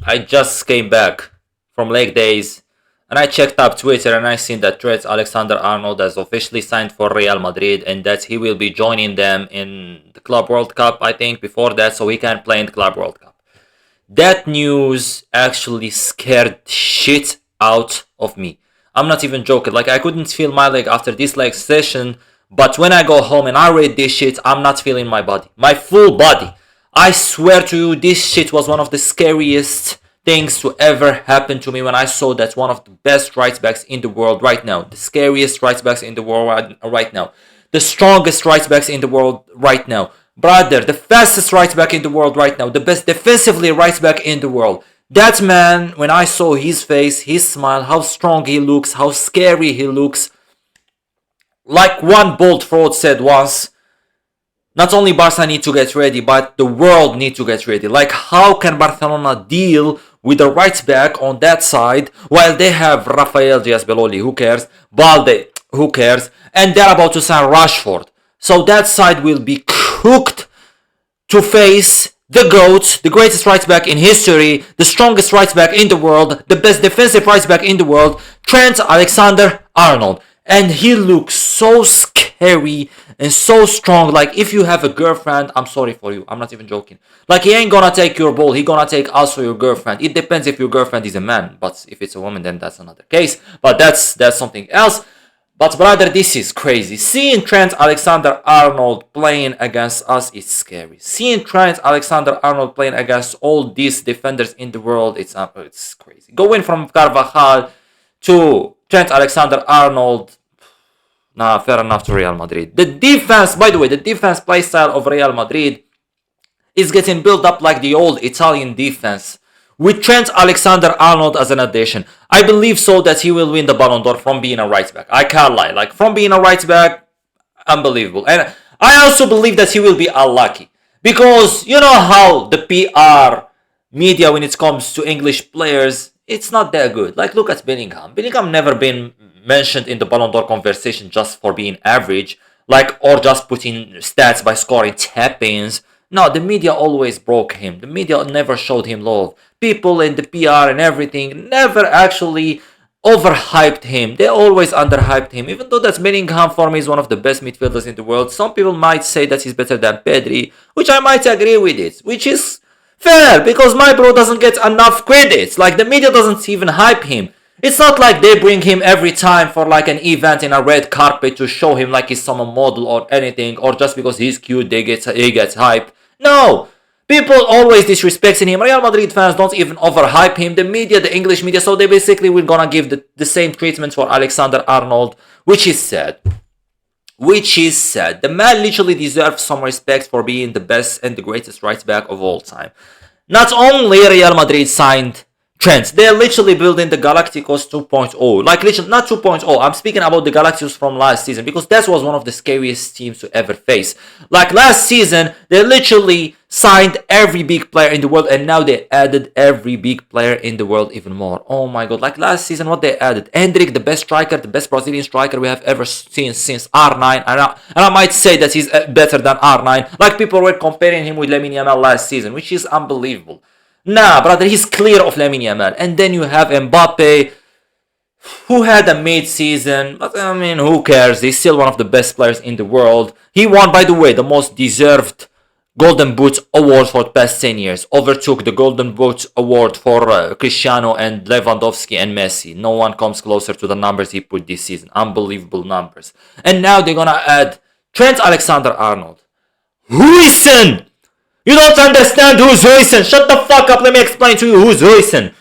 I just came back from leg days and I checked up Twitter and I seen that Trent Alexander-Arnold has officially signed for Real Madrid and that he will be joining them in the Club World Cup, I think, before that, so he can play in the Club World Cup. That news actually scared shit out of me. I'm not even joking. Like, I couldn't feel my leg after this leg session, but when I go home and I read this shit, I'm not feeling my body. My full body. I swear to you, this shit was one of the scariest things to ever happen to me when I saw that one of the best right backs in the world right now. The scariest right backs in the world right now. The strongest right backs in the world right now. Brother, the fastest right back in the world right now. The best defensively right back in the world. That man, when I saw his face, his smile, how strong he looks, how scary he looks. Like one bold fraud said once, not only Barca need to get ready, but the world need to get ready. Like, how can Barcelona deal with the right back on that side while they have Rafael Diaz-Beloli, who cares, Balde, who cares, and they're about to sign Rashford. So that side will be cooked to face the GOAT, the greatest right back in history, the strongest right back in the world, the best defensive right back in the world, Trent Alexander-Arnold. And he looks so scary and so strong. Like, if you have a girlfriend, I'm sorry for you. I'm not even joking. Like, he ain't gonna take your ball. He gonna take also your girlfriend. It depends if your girlfriend is a man. But if it's a woman, then that's another case. But that's something else. But brother, this is crazy. Seeing Trent Alexander-Arnold playing against us is scary. Seeing Trent Alexander-Arnold playing against all these defenders in the world, it's crazy. Going from Carvajal to Trent Alexander-Arnold, nah, fair enough to Real Madrid. The defense, by the way, the defense play style of Real Madrid is getting built up like the old Italian defense, with Trent Alexander-Arnold as an addition. I believe so that he will win the Ballon d'Or from being a right back. I can't lie. Like, from being a right back, unbelievable. And I also believe that he will be unlucky. Because you know how the PR media, when it comes to English players, it's not that good. Like, look at Bellingham. Bellingham never been mentioned in the Ballon d'Or conversation just for being average, like, or just putting stats by scoring tap-ins. No, the media always broke him. The media never showed him love. People in the PR and everything never actually overhyped him. They always underhyped him. Even though that Bellingham for me is one of the best midfielders in the world, some people might say that he's better than Pedri, which I might agree with it, which is fair, because my bro doesn't get enough credit. Like, the media doesn't even hype him. It's not like they bring him every time for like an event in a red carpet to show him like he's some model or anything, or just because he's cute he gets hype. No! People always disrespecting him. Real Madrid fans don't even overhype him. The media, the English media, so they basically will gonna give the same treatment for Alexander-Arnold, which is sad. Which is sad. The man literally deserves some respect for being the best and the greatest right back of all time. Not only Real Madrid signed Trent, they're literally building the Galacticos 2.0. Like, literally, not 2.0. I'm speaking about the Galacticos from last season, because that was one of the scariest teams to ever face. Like, last season, they literally signed every big player in the world, and now they added every big player in the world even more. Oh my god. Like, last season, what they added? Hendrik, the best striker, the best Brazilian striker we have ever seen since R9. And I might say that he's better than R9. Like, people were comparing him with Lamine Yamal last season, which is unbelievable. Nah, brother, he's clear of Lamine Yamal. And then you have Mbappe, who had a mid-season, but I mean, who cares? He's still one of the best players in the world. He won, by the way, the most deserved Golden Boot award for the past 10 years. Overtook the Golden Boot award for Cristiano and Lewandowski and Messi. No one comes closer to the numbers he put this season. Unbelievable numbers. And now they're gonna add Trent Alexander-Arnold. Huijsen! You don't understand who's Huijsen. Shut the fuck up. Let me explain to you who's Huijsen.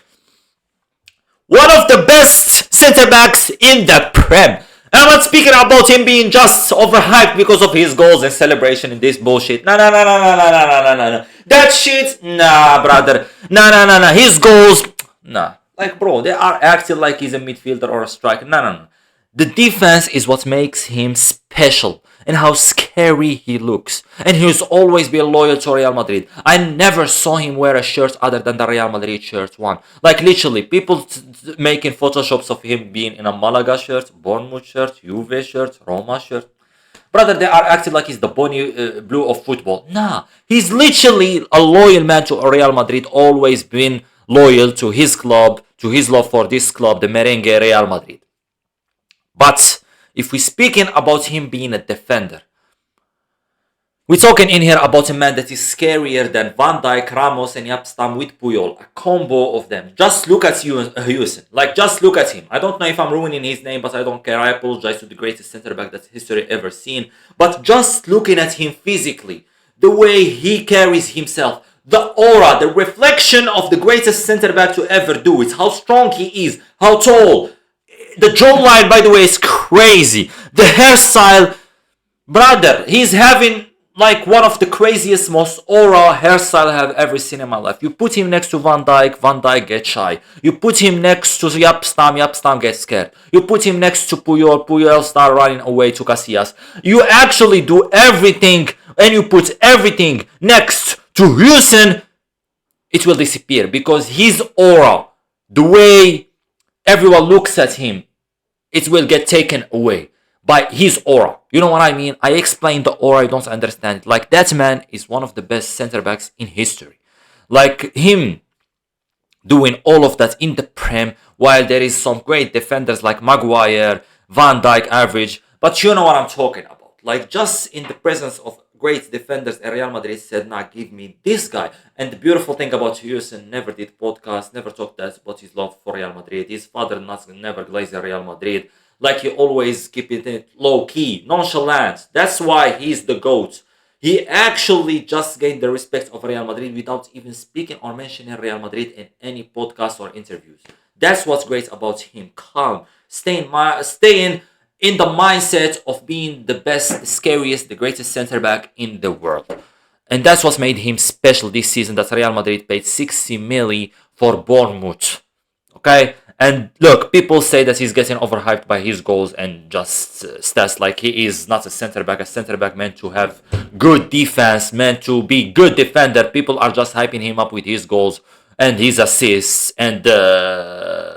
One of the best center backs in the Prem. And I'm not speaking about him being just overhyped because of his goals and celebration in this bullshit. Nah. That shit, nah, brother. Nah. His goals, nah. Like, bro, they are acting like he's a midfielder or a striker. No. The defense is what makes him special, and how scary he looks. And he's always been loyal to Real Madrid. I never saw him wear a shirt other than the Real Madrid shirt one. Like, literally, people making photoshops of him being in a Malaga shirt, Bournemouth shirt, Juve shirt, Roma shirt. Brother, they are acting like he's the Bonnie Blue of football. Nah, he's literally a loyal man to Real Madrid, always been loyal to his club, to his love for this club, the merengue Real Madrid. But if we're speaking about him being a defender, we're talking in here about a man that is scarier than Van Dijk, Ramos, and Yapstam with Puyol. A combo of them. Just look at Houston. Like, just look at him. I don't know if I'm ruining his name, but I don't care. I apologize to the greatest centre-back that history ever seen. But just looking at him physically, the way he carries himself, the aura, the reflection of the greatest centre-back to ever do it. How strong he is, how tall. The jawline, by the way, is crazy. The hairstyle, brother, he's having like one of the craziest, most aura hairstyle I have ever seen in my life. You put him next to Van Dijk gets shy. You put him next to Yapstam gets scared. You put him next to Puyol start running away to Casillas. You actually do everything, and you put everything next to Houston, it will disappear, because his aura, the way everyone looks at him, it will get taken away by his aura. You know what I mean? I explained the aura, you don't understand it. Like, that man is one of the best center backs in history. Like, him doing all of that in the Prem, while there is some great defenders like Maguire, Van Dijk average, but you know what I'm talking about. Like, just in the presence of great defenders, Real Madrid said, nah, give me this guy. And the beautiful thing about Houston, never did podcast, never talked that about his love for Real Madrid. His father never glazed Real Madrid. Like, he always keep it low key, nonchalant. That's why he's the GOAT. He actually just gained the respect of Real Madrid without even speaking or mentioning Real Madrid in any podcast or interviews. That's what's great about him. Calm, staying in the mindset of being the best, the scariest, the greatest center back in the world. And that's what made him special this season, that Real Madrid paid 60 million for Bournemouth. Okay? And look, people say that he's getting overhyped by his goals and just stats. Like, he is not a center back. A center back meant to have good defense, meant to be good defender. People are just hyping him up with his goals and his assists and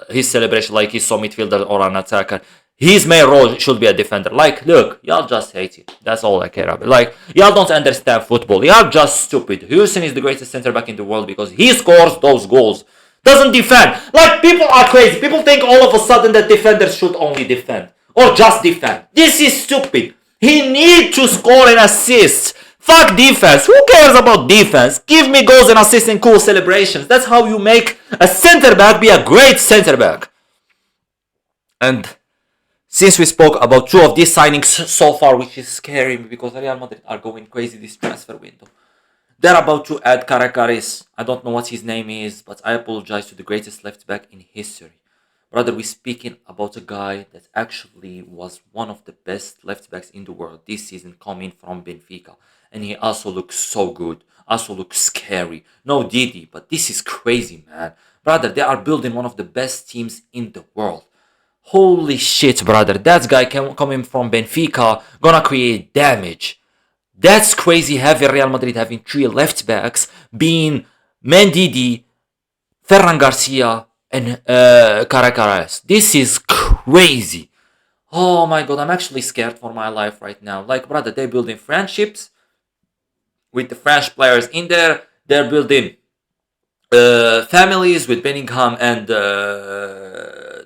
his celebration like he's some midfielder or an attacker. His main role should be a defender. Like, look, y'all just hate it. That's all I care about. Like, y'all don't understand football. Y'all just stupid. Houston is the greatest center back in the world because he scores those goals. Doesn't defend. Like, people are crazy. People think all of a sudden that defenders should only defend. Or just defend. This is stupid. He needs to score and assist. Fuck defense. Who cares about defense? Give me goals and assists and cool celebrations. That's how you make a center back be a great center back. And since we spoke about two of these signings so far, which is scary me because Real Madrid are going crazy this transfer window. They're about to add Caracas. I don't know what his name is, but I apologize to the greatest left back in history. Brother, we're speaking about a guy that actually was one of the best left backs in the world this season, coming from Benfica. And he also looks so good, also looks scary. No Didi, but this is crazy, man. Brother, they are building one of the best teams in the world. Holy shit, brother. That guy coming from Benfica, gonna create damage. That's crazy having Real Madrid having three left backs, being Mendy, Ferran Garcia, and Caracas. This is crazy. Oh my god, I'm actually scared for my life right now. Like, brother, they're building friendships with the French players in there. They're building families with Bellingham and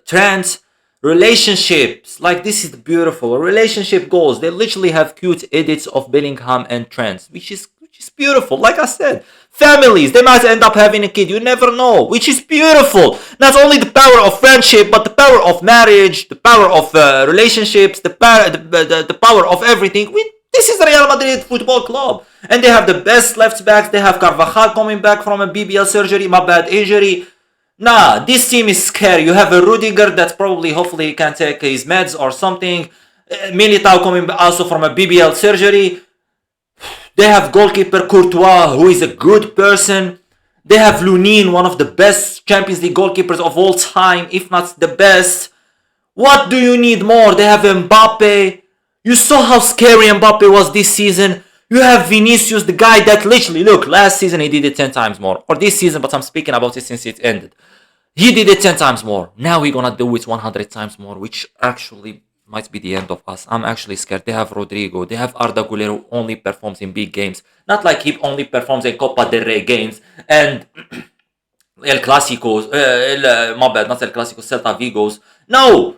Trent. Relationships, like, this is beautiful. Relationship goals. They literally have cute edits of Bellingham and Trent, which is beautiful. Like I said, families, they might end up having a kid. You never know, which is beautiful. Not only the power of friendship, but the power of marriage, the power of relationships, the power of everything. This is Real Madrid Football Club, and they have the best left backs. They have Carvajal coming back from a BBL surgery, my bad injury. Nah, this team is scary. You have a Rudiger that probably, hopefully, he can take his meds or something. Militao coming also from a BBL surgery. They have goalkeeper Courtois, who is a good person. They have Lunin, one of the best Champions League goalkeepers of all time, if not the best. What do you need more? They have Mbappe. You saw how scary Mbappe was this season. You have Vinicius, the guy that literally, look, last season he did it 10 times more. Or this season, but I'm speaking about it since it ended. He did it 10 times more. Now we're gonna do it 100 times more, which actually might be the end of us. I'm actually scared. They have Rodrigo. They have Arda Güler, who only performs in big games. Not like he only performs in Copa del Rey games. And El Clásicos, my bad, not El Clásicos, Celta Vigos. No!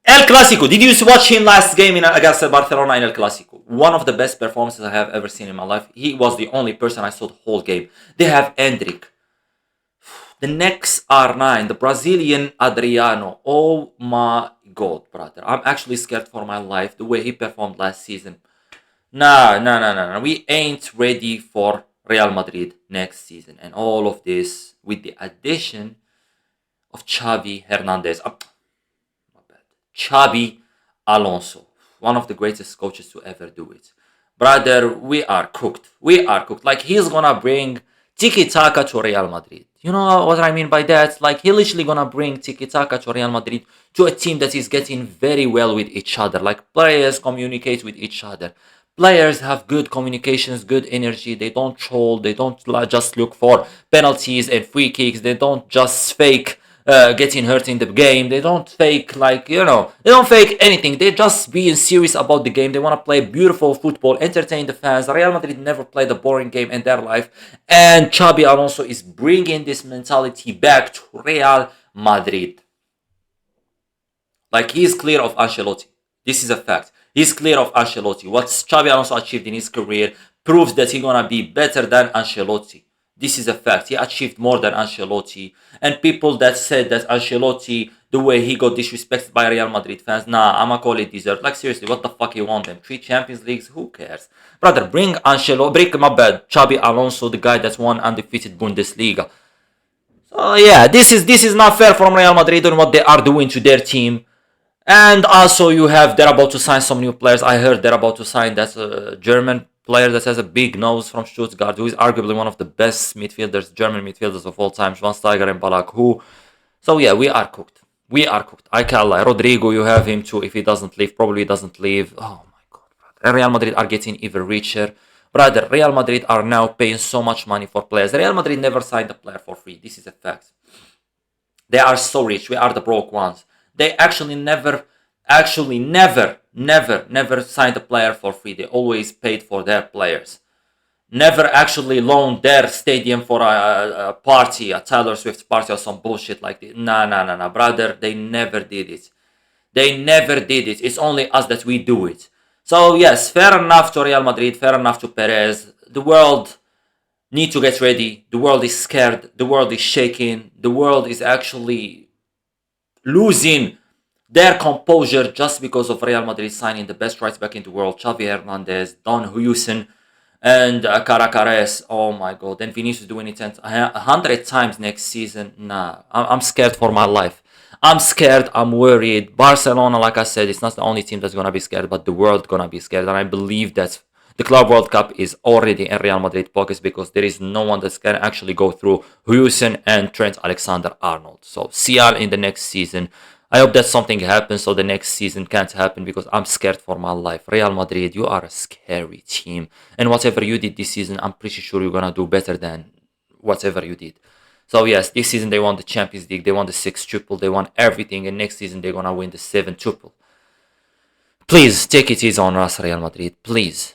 El Clásico. Did you watch him last game against Barcelona in El Clásico? One of the best performances I have ever seen in my life. He was the only person I saw the whole game. They have Endrick. The next R9, the Brazilian Adriano. Oh my god, brother. I'm actually scared for my life the way he performed last season. Nah. We ain't ready for Real Madrid next season. And all of this with the addition of Xavi Hernandez. Xabi Alonso, one of the greatest coaches to ever do it. Brother, we are cooked. We are cooked. Like, he's gonna bring tiki-taka to Real Madrid. You know what I mean by that? Like, he's literally gonna bring tiki-taka to Real Madrid, to a team that is getting very well with each other. Like, players communicate with each other. Players have good communications, good energy. They don't troll. They don't just look for penalties and free kicks. They don't just fake getting hurt in the game. They don't fake, like, you know, they don't fake anything. They're just being serious about the game. They want to play beautiful football, entertain the fans. Real Madrid never played a boring game in their life. And Xabi Alonso is bringing this mentality back to Real Madrid. Like, he's clear of Ancelotti. This is a fact. He's clear of Ancelotti. What Xabi Alonso achieved in his career proves that he's gonna be better than Ancelotti. This is a fact. He achieved more than Ancelotti. And people that said that Ancelotti, the way he got disrespected by Real Madrid fans, nah, I'ma call it deserved. Like, seriously, what the fuck you want them? 3 Champions Leagues? Who cares? Brother, bring Xabi Alonso, the guy that's won undefeated Bundesliga. So yeah, this is not fair from Real Madrid on what they are doing to their team. And also, they're about to sign some new players. I heard they're about to sign that German player that has a big nose from Stuttgart, who is arguably one of the best German midfielders of all time, Schweinsteiger and Ballack, who... So yeah, we are cooked. We are cooked. I can't lie. Rodrigo, you have him too. If he doesn't leave, probably doesn't leave. Oh my god, brother. Real Madrid are getting even richer. Brother, Real Madrid are now paying so much money for players. Real Madrid never signed a player for free. This is a fact. They are so rich. We are the broke ones. They never signed a player for free. They always paid for their players. Never actually loaned their stadium for a party, a Taylor Swift party or some bullshit like this. Nah, brother. They never did it. It's only us that we do it. So yes, fair enough to Real Madrid, fair enough to Perez. The world need to get ready. The world is scared. The world is shaking. The world is actually losing their composure just because of Real Madrid signing the best right back in the world, Xavi Hernandez, Don Huysen, and Caracares. Oh my god. And Vinicius doing it 100 times next season. Nah, I'm scared for my life. I'm scared. I'm worried. Barcelona, like I said, it's not the only team that's going to be scared, but the world going to be scared. And I believe that the Club World Cup is already in Real Madrid pockets because there is no one that can actually go through Huysen and Trent Alexander-Arnold. So see y'all in the next season. I hope that something happens so the next season can't happen because I'm scared for my life. Real Madrid, you are a scary team. And whatever you did this season, I'm pretty sure you're going to do better than whatever you did. So yes, this season they won the Champions League, they won the 6 triple, they won everything, and next season they're going to win the 7 triple. Please, take it easy on us, Real Madrid. Please.